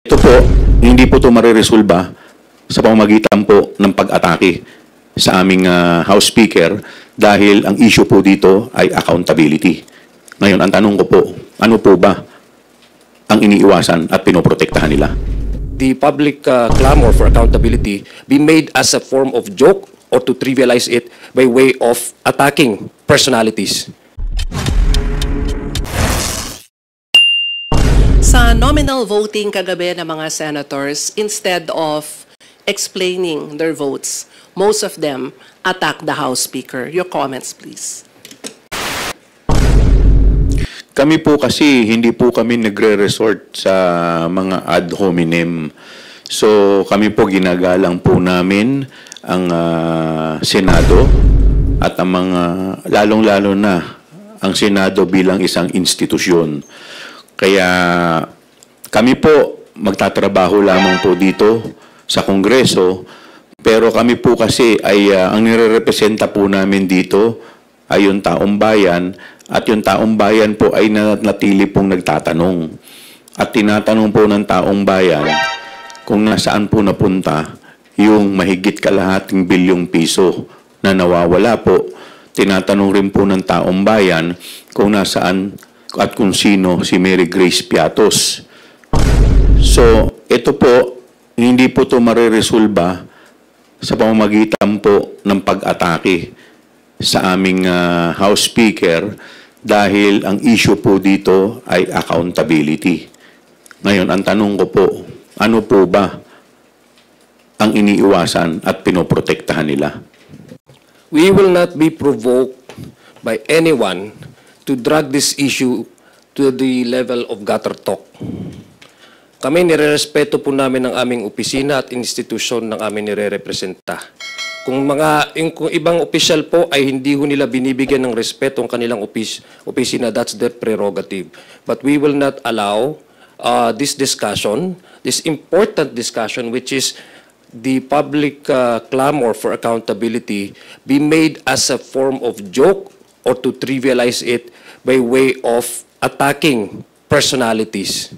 Ito po, hindi po ito mariresolba sa pamamagitan po ng pag-atake sa aming House Speaker dahil ang issue po dito ay accountability. Ngayon, ang tanong ko po, ano po ba ang iniiwasan at pinoprotektahan nila? The public clamor for accountability be made as a form of joke or to trivialize it by way of attacking personalities. Sa nominal voting kagabi ng mga senators, instead of explaining their votes, most of them attack the House Speaker. Your comments, please. Kami po kasi, hindi po kami nagre-resort sa mga ad hominem. So kami po ginagalang po namin ang Senado at ang mga, lalong-lalo na ang Senado bilang isang institusyon. Kaya kami po magtatrabaho lamang po dito sa Kongreso, pero kami po kasi ay ang nire-representa po namin dito ay yung taong bayan, at yung taong bayan po ay natili pong nagtatanong. At tinatanong po ng taong bayan kung nasaan po napunta yung mahigit kalahating bilyong piso na nawawala po. Tinatanong rin po ng taong bayan kung nasaan at kung sino si Mary Grace Piatos. So, ito po, hindi po ito mariresolba sa pamamagitan po ng pag-atake sa aming House Speaker dahil ang issue po dito ay accountability. Ngayon, ang tanong ko po, ano po ba ang iniiwasan at pinoprotektahan nila? We will not be provoked by anyone to drag this issue to the level of gutter talk. Kami nirerespeto po namin ang aming opisina at institusyon ng aming nire-representa. Kung ibang opisyal po ay hindi ho nila binibigyan ng respeto ang kanilang opisina, that's their prerogative. But we will not allow this discussion, this important discussion, which is the public clamor for accountability, be made as a form of joke or to trivialize it by way of attacking personalities.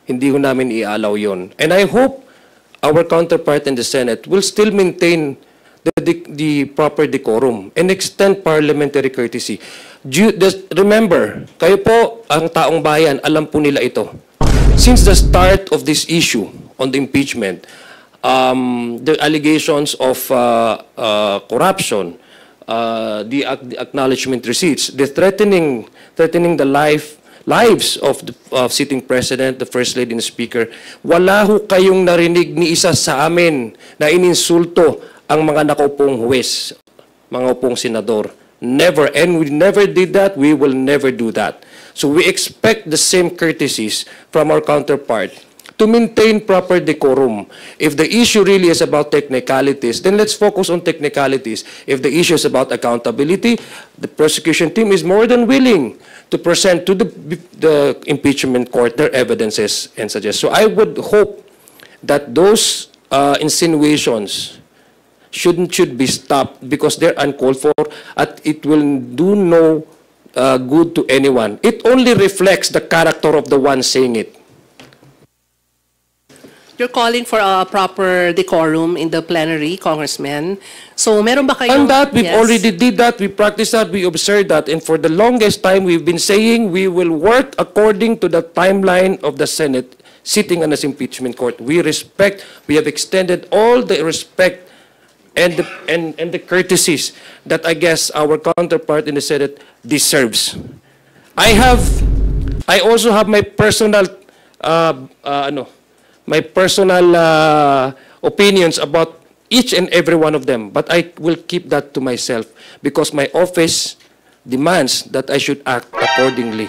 Hindi ho namin i-allow yon. And I hope our counterpart in the Senate will still maintain the proper decorum and extend parliamentary courtesy. Remember, kayo po, ang taong bayan, alam po nila ito. Since the start of this issue on the impeachment, the allegations of corruption, the acknowledgement receipts, the threatening the lives of the sitting president, the first lady and speaker, wala ho kayong narinig ni isa sa amin na ininsulto ang mga nakaupong huwes, mga upong senador. Never, and we never did that, we will never do that. So we expect the same courtesies from our counterpart to maintain proper decorum. If the issue really is about technicalities, then let's focus on technicalities. If the issue is about accountability, the prosecution team is more than willing to present to the impeachment court their evidences and suggest. So I would hope that those insinuations should be stopped because they're uncalled for, at it will do no good to anyone. It only reflects the character of the one saying it. You're calling for a proper decorum in the plenary, Congressman. So, meron ba kayo? On that, we've Yes. already did that, we practiced that, we observed that, and for the longest time, we've been saying we will work according to the timeline of the Senate sitting on this impeachment court. We have extended all the respect and the courtesies that I guess our counterpart in the Senate deserves. I also have my personal opinions about each and every one of them, but I will keep that to myself because my office demands that I should act accordingly.